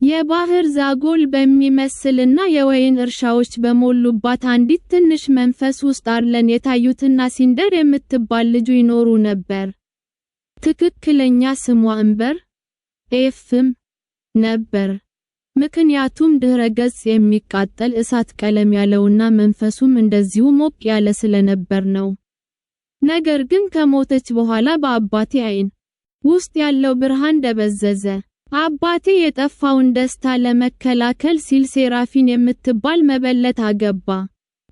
የባህር ዛጎል በሚመስልና የወይን እርሻዎች በሞሉባት አንዲት ትንሽ መንፈስ ውስጥ አርለን የታዩትና ሲንደር የምትባል ልጅ ይኖሩ ነበር። ትክክለኛ ስሟ እምበር ኤፍም ነበር። ምክንያቱም ድህረ ገጽ የሚቃጠል እሳት ቀለም ያለውና መንፈሱም እንደዚሁ ሞቅ ያለ ስለነበር ነው። ነገር ግን ከሞተች በኋላ በአባቴ አይን ውስጥ ያለው ብርሃን ደበዘዘ። አባቴ የጠፋውን ደስታ ለመከላከል ሲል ሴራፊን የምትባል መበለት አገባ።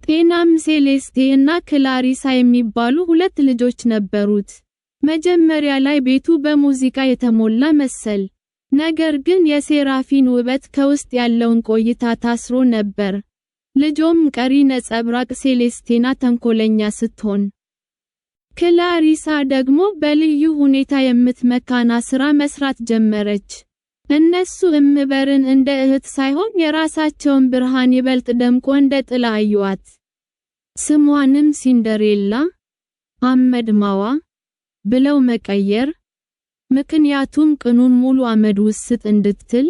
ጤናም ሴሌስቴ እና ክላሪሳ የሚባሉ 2 ልጆች ነበሩት። መጀመሪያ ላይ ቤቱ በሙዚቃ የተሞላ መሰል። ነገር ግን የሴራፊን ውበት ከውስጥ ያለውን ቆይታ ታስሮ ነበር። ልጆም ቀሪ ነጸብራቅ ሴሌስቴና ተንኮለኛ ስትሆን፣ ክላሪሳ ደግሞ በልዩ ሁኔታ የምትመካና ስራ መስራት ጀመረች። እነሱ እምበርን እንደ እህት ሳይሆን የራሳቸውን ብርሃን ይበልጥ ደምቆ እንደ ጥላ አዩአት። ስሟንም ሲንደሬላ አመድማዋ ብለው መቀየር፣ ምክንያቱም ቀኑን ሙሉ አመድ ውስጥ እንድትል፣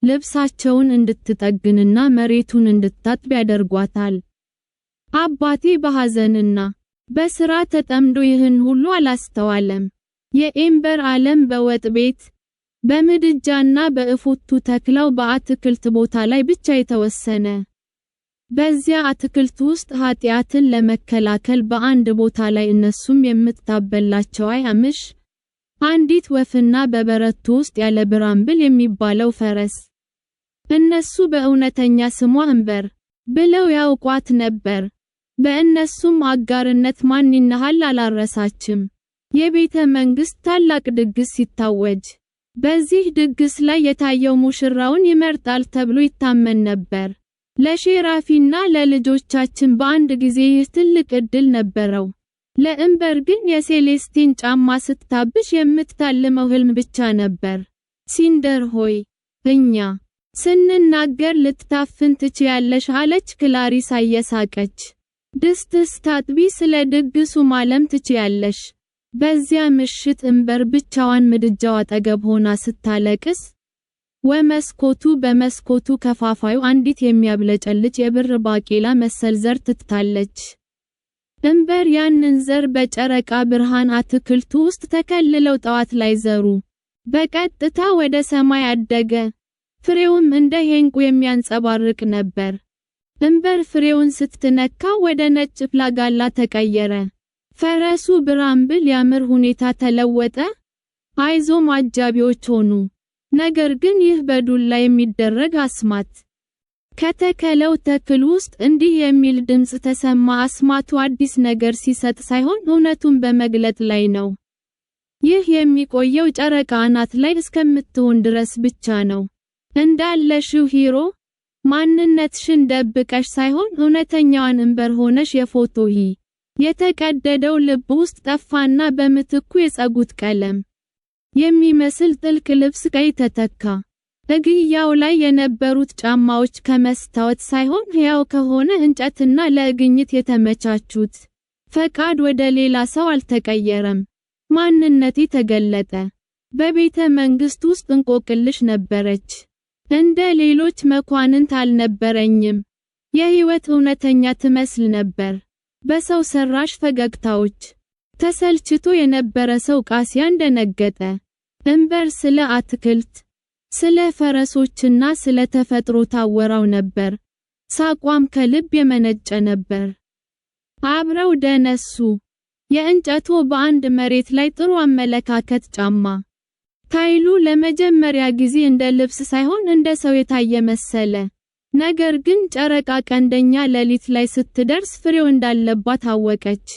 ልብሳቸውን እንድትጠግንና መሬቱን እንድታጥብ ያደርጓታል። አባቴ በሐዘንና በስራ ተጠምዶ ይህን ሁሉ አላስተዋለም። የኤምበር ዓለም በወጥ ቤት፣ በምድጃና በእፉቱ ተክለው በአትክልት ቦታ ላይ ብቻ የተወሰነ። በዚያ አትክልት ውስጥ ኃጢአትን ለመከላከል በአንድ ቦታ ላይ እነሱም የምታበላቸው አምሽ፣ አንዲት ወፍና በበረቱ ውስጥ ያለ ብራምብል የሚባለው ፈረስ። እነሱ በእውነተኛ ስሟ እምበር ብለው ያውቋት ነበር። በእነሱም አጋርነት ማን ይናሃል አላረሳችም። የቤተ መንግስት ታላቅ ድግስ ሲታወጅ፣ በዚህ ድግስ ላይ የታየው ሙሽራውን ይመርጣል ተብሎ ይታመን ነበር። ለሼራፊና ለልጆቻችን በአንድ ጊዜ ይህ ትልቅ ዕድል ነበረው። ለእምበር ግን የሴሌስቲን ጫማ ስታብሽ የምትታልመው ህልም ብቻ ነበር። ሲንደር ሆይ፣ እኛ ስንናገር ልትታፍን ትችያለሽ አለች ክላሪሳ እየሳቀች። ድስት ስታጥቢ ስለ ድግሱ ማለም ትችያለሽ። በዚያ ምሽት እምበር ብቻዋን ምድጃው አጠገብ ሆና ስታለቅስ፣ በመስኮቱ ከፋፋዩ አንዲት የሚያብለጨልጭ የብር ባቄላ መሰል ዘር ትታለች። እምበር ያንን ዘር በጨረቃ ብርሃን አትክልቱ ውስጥ ተከልለው ጠዋት ላይ ዘሩ። በቀጥታ ወደ ሰማይ አደገ። ፍሬውም እንደ ሄንቁ የሚያንጸባርቅ ነበር። እምበር ፍሬውን ስትነካ ወደ ነጭ ፍላጋላ ተቀየረ። ፈረሱ ብራምብል ያምር ሁኔታ ተለወጠ። አይዞም አጃቢዎች ሆኑ። ነገር ግን ይህ በዱላ የሚደረግ አስማት። ከተከለው ተክል ውስጥ እንዲህ የሚል ድምጽ ተሰማ። አስማቱ አዲስ ነገር ሲሰጥ ሳይሆን እውነቱን በመግለጥ ላይ ነው። ይህ የሚቆየው ጨረቃ አናት ላይ እስከምትሆን ድረስ ብቻ ነው። እንዳለሽው ሂሮ፣ ማንነትሽን ደብቀሽ ሳይሆን እውነተኛዋን እምበር ሆነሽ የፎቶሂ የተቀደደው ልብ ውስጥ ጠፋና በምትኩ የጸጉት ቀለም የሚመስል ጥልቅ ልብስ ቀይ ተተካ። እግያው ላይ የነበሩት ጫማዎች ከመስታወት ሳይሆን ሕያው ከሆነ እንጨትና ለእግኝት የተመቻቹት። ፈቃድ ወደ ሌላ ሰው አልተቀየረም። ማንነቴ ተገለጠ። በቤተ መንግስት ውስጥ እንቆቅልሽ ነበረች። እንደ ሌሎች መኳንንት አልነበረኝም። የህይወት እውነተኛ ትመስል ነበር። በሰው ሰራሽ ፈገግታዎች ተሰልችቶ የነበረ ሰው ቃሲያን ደነገጠ። እምበር ስለ አትክልት፣ ስለ ፈረሶችና ስለ ተፈጥሮ ታወራው ነበር። ሳቋም ከልብ የመነጨ ነበር። አብረው ደነሱ። የእንጨቱ በአንድ መሬት ላይ ጥሩ አመለካከት ጫማ ታይሉ ለመጀመሪያ ጊዜ እንደ ልብስ ሳይሆን እንደ ሰው የታየ መሰለ። ነገር ግን ጨረቃ ቀንደኛ ሌሊት ላይ ስትደርስ ፍሬው እንዳለባት አወቀች።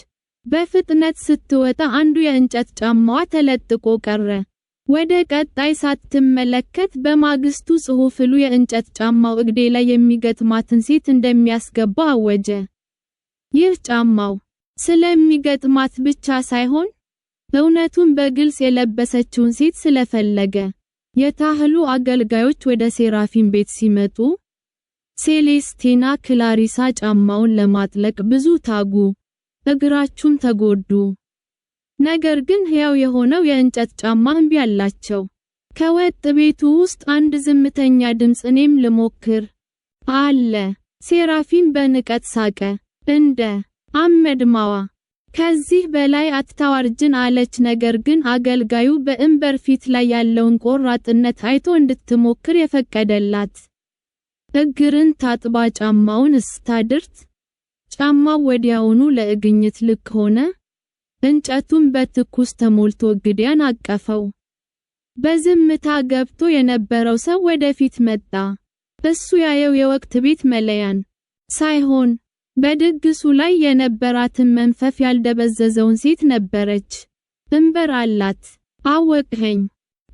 በፍጥነት ስትወጣ አንዱ የእንጨት ጫማዋ ተለጥቆ ቀረ። ወደ ቀጣይ ሳትመለከት በማግስቱ ጽሑፍሉ የእንጨት ጫማው እግዴ ላይ የሚገጥማትን ሴት እንደሚያስገባ አወጀ። ይህ ጫማው ስለሚገጥማት ብቻ ሳይሆን እውነቱን በግልጽ የለበሰችውን ሴት ስለፈለገ። የታህሉ አገልጋዮች ወደ ሴራፊን ቤት ሲመጡ ሴሌስቴና ክላሪሳ ጫማውን ለማጥለቅ ብዙ ታጉ፣ እግራቹም ተጎዱ። ነገር ግን ሕያው የሆነው የእንጨት ጫማ እምቢ አላቸው። ከወጥ ቤቱ ውስጥ አንድ ዝምተኛ ድምፅ እኔም ልሞክር አለ። ሴራፊን በንቀት ሳቀ። እንደ አመድማዋ ከዚህ በላይ አታዋርጅን አለች። ነገር ግን አገልጋዩ በእምበር ፊት ላይ ያለውን ቆራጥነት አይቶ እንድትሞክር የፈቀደላት። እግርን ታጥባ ጫማውን ስታድርት ጫማው ወዲያውኑ ለእግኝት ልክ ሆነ። እንጨቱን በትኩስ ተሞልቶ ግዲያን አቀፈው። በዝምታ ገብቶ የነበረው ሰው ወደፊት መጣ። እሱ ያየው የወቅት ቤት መለያን ሳይሆን በድግሱ ላይ የነበራትን መንፈስ ያልደበዘዘውን ሴት ነበረች። እምበር አላት። አወቅኸኝ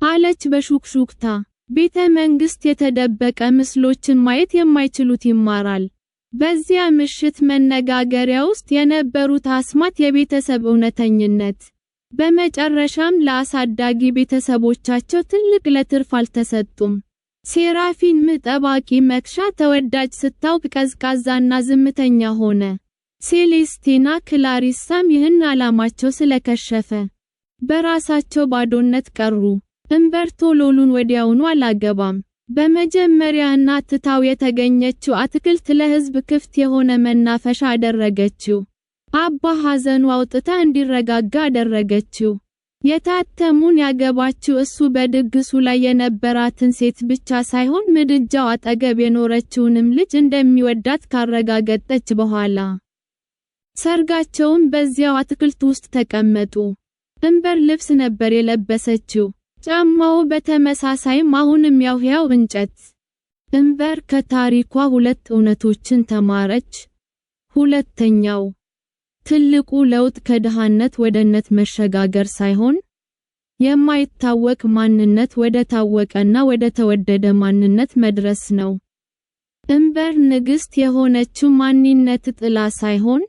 አለች በሹክሹክታ። ቤተ መንግስት የተደበቀ ምስሎችን ማየት የማይችሉት ይማራል። በዚያ ምሽት መነጋገሪያ ውስጥ የነበሩት አስማት የቤተሰብ እውነተኝነት። በመጨረሻም ለአሳዳጊ ቤተሰቦቻቸው ትልቅ ለትርፍ አልተሰጡም። ሴራፊን ጠባቂ መክሻ ተወዳጅ ስታውቅ ቀዝቃዛና ዝምተኛ ሆነ። ሴሌስቲና ክላሪሳም ይህን ዓላማቸው ስለከሸፈ በራሳቸው ባዶነት ቀሩ። እምበር ቶሎሉን ወዲያውኑ አላገባም። በመጀመሪያና ትታው የተገኘችው አትክልት ለሕዝብ ክፍት የሆነ መናፈሻ አደረገችው። አባ ሐዘኑ አውጥታ እንዲረጋጋ አደረገችው። የታተሙን ያገባችው እሱ በድግሱ ላይ የነበራትን ሴት ብቻ ሳይሆን ምድጃው አጠገብ የኖረችውንም ልጅ እንደሚወዳት ካረጋገጠች በኋላ። ሰርጋቸውን በዚያው አትክልት ውስጥ ተቀመጡ። እምበር ልብስ ነበር የለበሰችው። ጫማው በተመሳሳይም አሁንም ያው ሕያው እንጨት። እምበር ከታሪኳ ሁለት እውነቶችን ተማረች። ሁለተኛው ትልቁ ለውጥ ከድሃነት ወደ ነት መሸጋገር ሳይሆን የማይታወቅ ማንነት ወደ ታወቀና ወደ ተወደደ ማንነት መድረስ ነው። እምበር ንግሥት የሆነችው ማንነት ጥላ ሳይሆን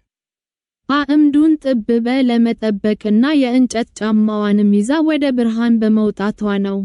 አዕምዱን ጥብበ ለመጠበቅና የእንጨት ጫማዋንም ይዛ ወደ ብርሃን በመውጣቷ ነው።